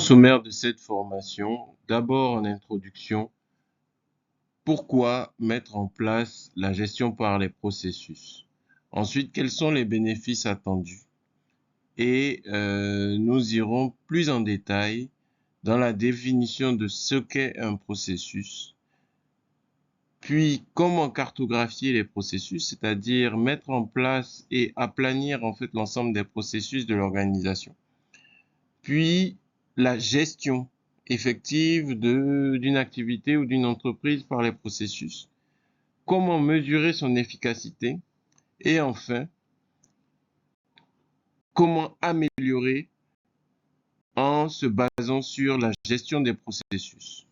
Sommaire de cette formation, d'abord en introduction, pourquoi mettre en place la gestion par les processus? Ensuite, quels sont les bénéfices attendus? Et nous irons plus en détail dans la définition de ce qu'est un processus, puis comment cartographier les processus, c'est-à-dire mettre en place et aplanir en fait l'ensemble des processus de l'organisation. Puis la gestion effective d'une activité ou d'une entreprise par les processus. Comment mesurer son efficacité? Et enfin, comment améliorer en se basant sur la gestion des processus?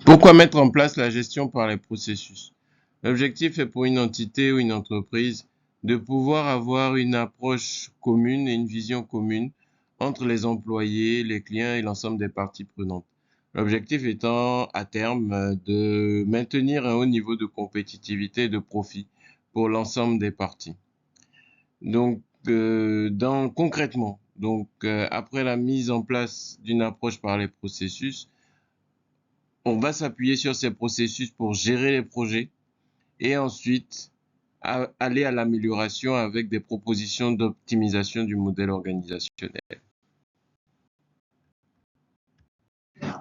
Pourquoi mettre en place la gestion par les processus? L'objectif est pour une entité ou une entreprise de pouvoir avoir une approche commune et une vision commune entre les employés, les clients et l'ensemble des parties prenantes. L'objectif étant à terme de maintenir un haut niveau de compétitivité et de profit pour l'ensemble des parties. Donc, concrètement, après la mise en place d'une approche par les processus, on va s'appuyer sur ces processus pour gérer les projets et ensuite aller à l'amélioration avec des propositions d'optimisation du modèle organisationnel.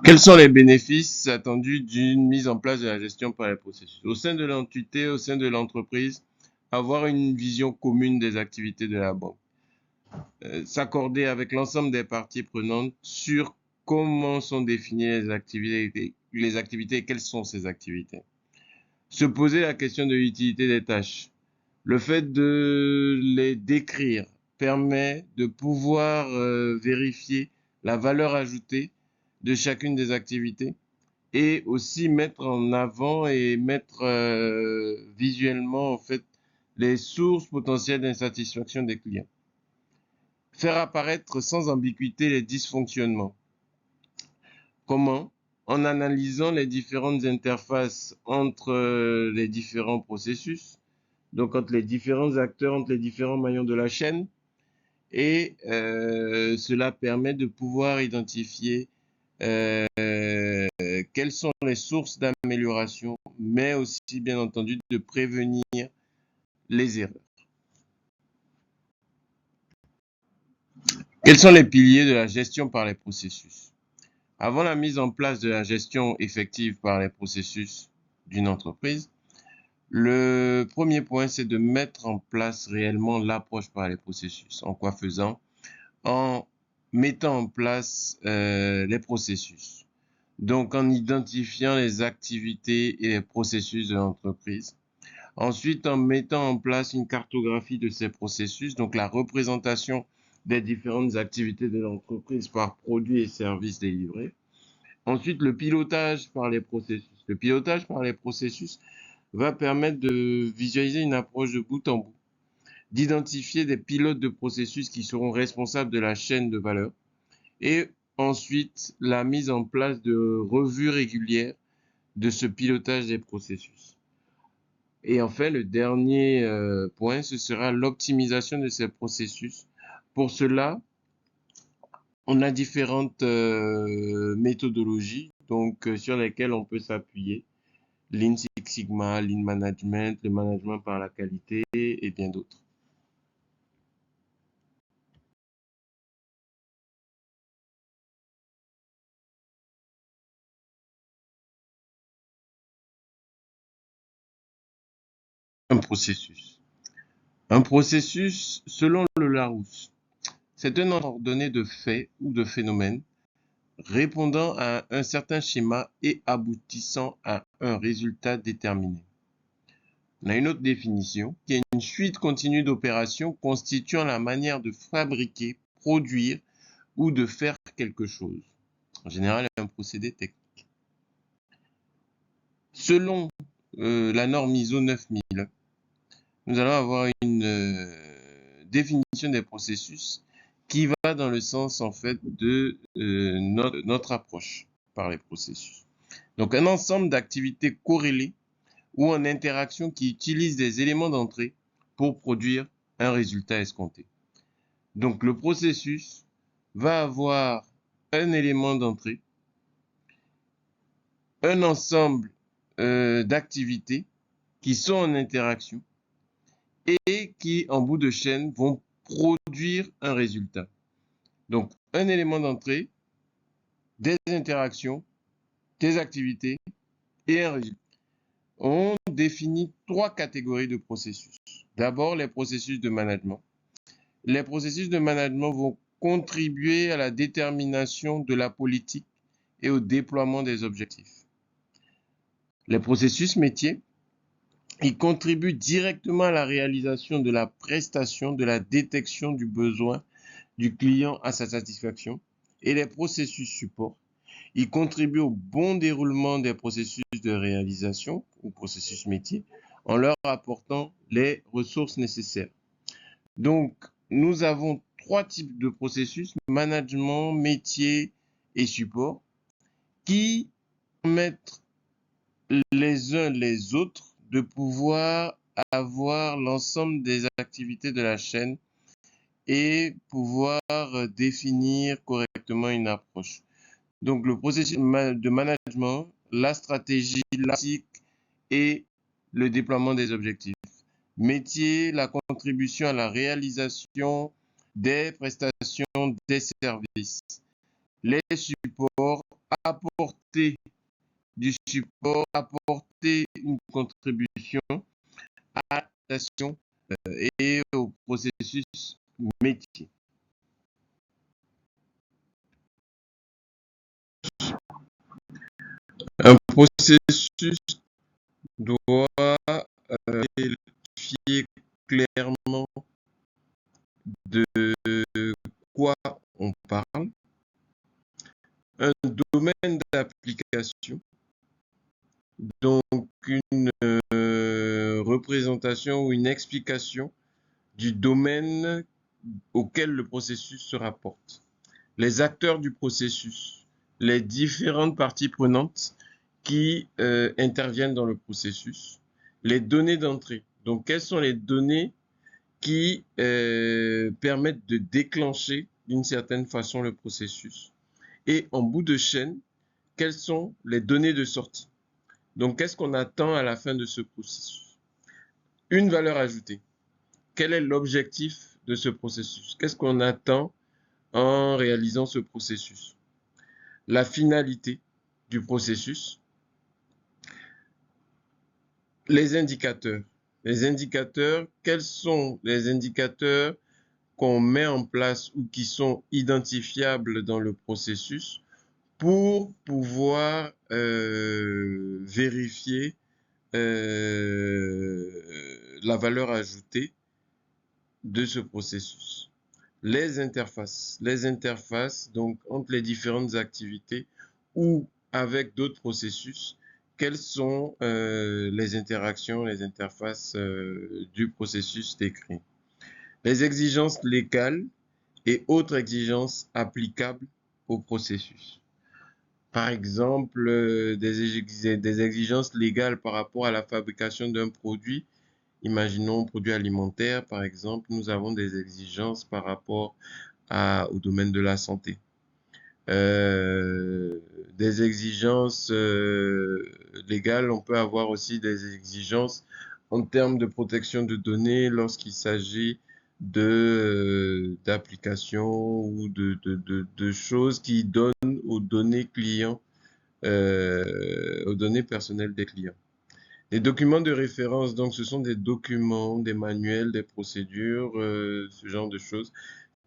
Quels sont les bénéfices attendus d'une mise en place de la gestion par les processus? Au sein de l'entité, au sein de l'entreprise, avoir une vision commune des activités de la banque. S'accorder avec l'ensemble des parties prenantes sur comment sont définies les activités et quelles sont ces activités. Se poser la question de l'utilité des tâches. Le fait de les décrire permet de pouvoir vérifier la valeur ajoutée de chacune des activités et aussi mettre en avant et mettre visuellement en fait les sources potentielles d'insatisfaction des clients. Faire apparaître sans ambiguïté les dysfonctionnements. Comment? En analysant les différentes interfaces entre les différents processus, donc entre les différents acteurs, entre les différents maillons de la chaîne, et cela permet de pouvoir identifier quelles sont les sources d'amélioration, mais aussi bien entendu de prévenir les erreurs. Quels sont les piliers de la gestion par les processus? Avant la mise en place de la gestion effective par les processus d'une entreprise, le premier point, c'est de mettre en place réellement l'approche par les processus. En quoi faisant? En mettant en place les processus. Donc, en identifiant les activités et les processus de l'entreprise. Ensuite, en mettant en place une cartographie de ces processus, donc la représentation des différentes activités de l'entreprise par produits et services délivrés. Ensuite, le pilotage par les processus. Le pilotage par les processus va permettre de visualiser une approche de bout en bout, d'identifier des pilotes de processus qui seront responsables de la chaîne de valeur et ensuite la mise en place de revues régulières de ce pilotage des processus. Et enfin, le dernier point, ce sera l'optimisation de ces processus. Pour cela, on a différentes méthodologies sur lesquelles on peut s'appuyer. Lean Six Sigma, Lean Management, le management par la qualité et bien d'autres. Un processus. Un processus, selon le Larousse, c'est un ordre donné de faits ou de phénomènes répondant à un certain schéma et aboutissant à un résultat déterminé. On a une autre définition qui est une suite continue d'opérations constituant la manière de fabriquer, produire ou de faire quelque chose. En général, un procédé technique. Selon la norme ISO 9000, nous allons avoir une définition des processus qui va dans le sens en fait de notre approche par les processus. Donc un ensemble d'activités corrélées ou en interaction qui utilisent des éléments d'entrée pour produire un résultat escompté. Donc le processus va avoir un élément d'entrée, un ensemble d'activités qui sont en interaction et qui, en bout de chaîne, vont produire un résultat. Donc, un élément d'entrée, des interactions, des activités et un résultat. On définit 3 catégories de processus. D'abord, les processus de management. Les processus de management vont contribuer à la détermination de la politique et au déploiement des objectifs. Les processus métiers, ils contribuent directement à la réalisation de la prestation, de la détection du besoin du client à sa satisfaction. Et les processus support, ils contribuent au bon déroulement des processus de réalisation ou processus métier en leur apportant les ressources nécessaires. Donc, nous avons 3 types de processus, management, métier et support, qui permettent les uns les autres de pouvoir avoir l'ensemble des activités de la chaîne et pouvoir définir correctement une approche. Donc, le processus de management, la stratégie, l'éthique et le déploiement des objectifs. Métier, la contribution à la réalisation des prestations, des services. Les supports, apporter du support, apporter une contribution à l'adaptation et au processus métier. Un processus doit vérifier clairement de quoi on parle, un domaine d'application, donc une représentation ou une explication du domaine auquel le processus se rapporte, les acteurs du processus, les différentes parties prenantes qui interviennent dans le processus, les données d'entrée. Donc, quelles sont les données qui permettent de déclencher d'une certaine façon le processus? Et en bout de chaîne, quelles sont les données de sortie? Donc, qu'est-ce qu'on attend à la fin de ce processus? Une valeur ajoutée. Quel est l'objectif de ce processus? Qu'est-ce qu'on attend en réalisant ce processus? La finalité du processus. Les indicateurs. Les indicateurs, quels sont les indicateurs qu'on met en place ou qui sont identifiables dans le processus pour pouvoir vérifier la valeur ajoutée de ce processus. Les interfaces donc entre les différentes activités ou avec d'autres processus, quelles sont les interactions, les interfaces du processus décrit. Les exigences légales et autres exigences applicables au processus. Par exemple, des exigences légales par rapport à la fabrication d'un produit. Imaginons un produit alimentaire, par exemple, nous avons des exigences par rapport au domaine de la santé. Des exigences légales, on peut avoir aussi des exigences en termes de protection de données lorsqu'il s'agit d'applications ou de choses qui donnent aux données clients, aux données personnelles des clients. Les documents de référence, donc ce sont des documents, des manuels, des procédures, ce genre de choses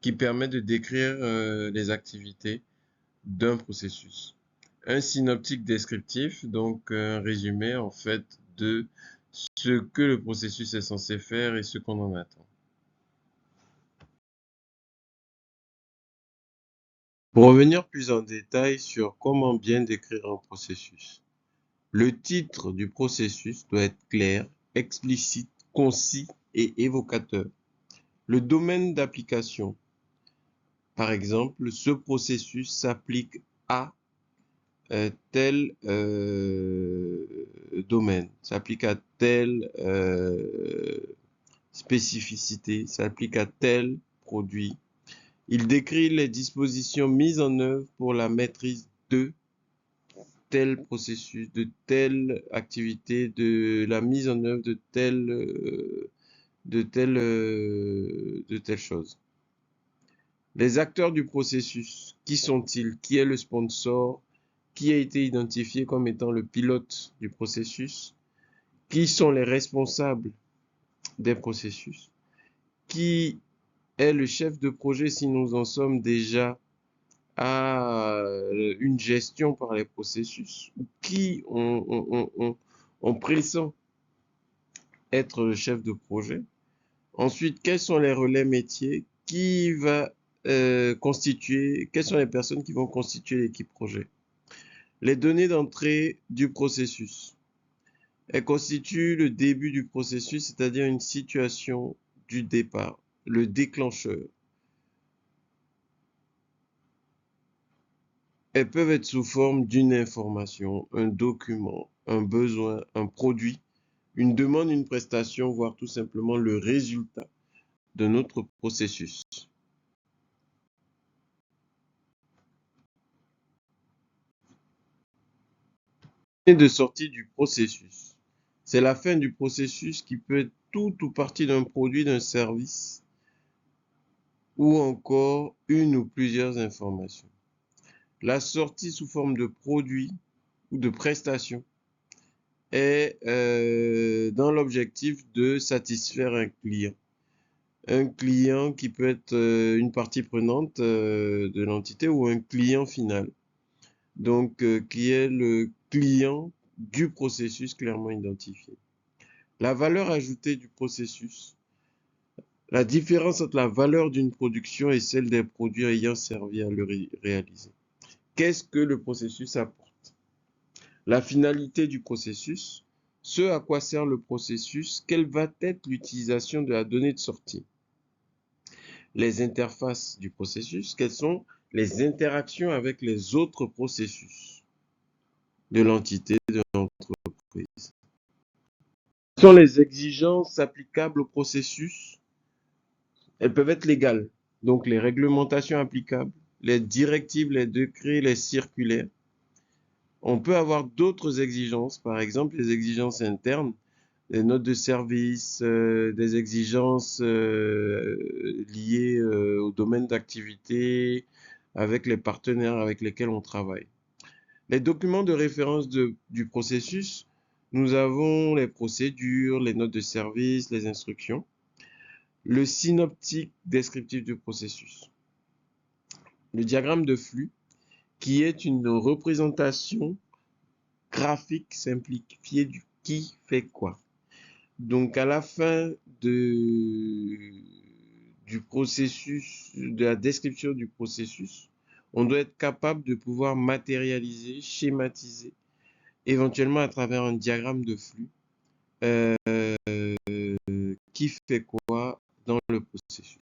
qui permettent de décrire les activités d'un processus. Un synoptique descriptif, donc un résumé en fait de ce que le processus est censé faire et ce qu'on en attend. Pour revenir plus en détail sur comment bien décrire un processus, le titre du processus doit être clair, explicite, concis et évocateur. Le domaine d'application. Par exemple, ce processus s'applique à tel domaine, s'applique à telle spécificité, s'applique à tel produit. Il décrit les dispositions mises en œuvre pour la maîtrise de tel processus, de telle activité, de la mise en œuvre de telle chose. Les acteurs du processus, qui sont-ils? Qui est le sponsor? Qui a été identifié comme étant le pilote du processus? Qui sont les responsables des processus? Qui est le chef de projet si nous en sommes déjà à une gestion par les processus? Qui on pressent être le chef de projet? Ensuite, quels sont les relais métiers? Qui va quelles sont les personnes qui vont constituer l'équipe projet? Les données d'entrée du processus. Elles constituent le début du processus, c'est-à-dire une situation du départ, le déclencheur. Elles peuvent être sous forme d'une information, un document, un besoin, un produit, une demande, une prestation, voire tout simplement le résultat de notre processus. De sortie du processus. C'est la fin du processus qui peut être tout ou partie d'un produit, d'un service ou encore une ou plusieurs informations. La sortie sous forme de produit ou de prestation est dans l'objectif de satisfaire un client. Un client qui peut être une partie prenante de l'entité ou un client final. Donc, qui est le client du processus clairement identifié. La valeur ajoutée du processus. La différence entre la valeur d'une production et celle des produits ayant servi à le réaliser. Qu'est-ce que le processus apporte? La finalité du processus. Ce à quoi sert le processus. Quelle va être l'utilisation de la donnée de sortie? Les interfaces du processus. Quelles sont les interactions avec les autres processus de l'entité, de l'entreprise? Quelles sont les exigences applicables au processus? Elles peuvent être légales, donc les réglementations applicables, les directives, les décrets, les circulaires. On peut avoir d'autres exigences, par exemple les exigences internes, les notes de service, des exigences liées au domaine d'activité, avec les partenaires avec lesquels on travaille. Les documents de référence du processus, nous avons les procédures, les notes de service, les instructions. Le synoptique descriptif du processus. Le diagramme de flux, qui est une représentation graphique simplifiée du qui fait quoi. Donc, à la fin du processus, de la description du processus, on doit être capable de pouvoir matérialiser, schématiser, éventuellement à travers un diagramme de flux, qui fait quoi dans le processus.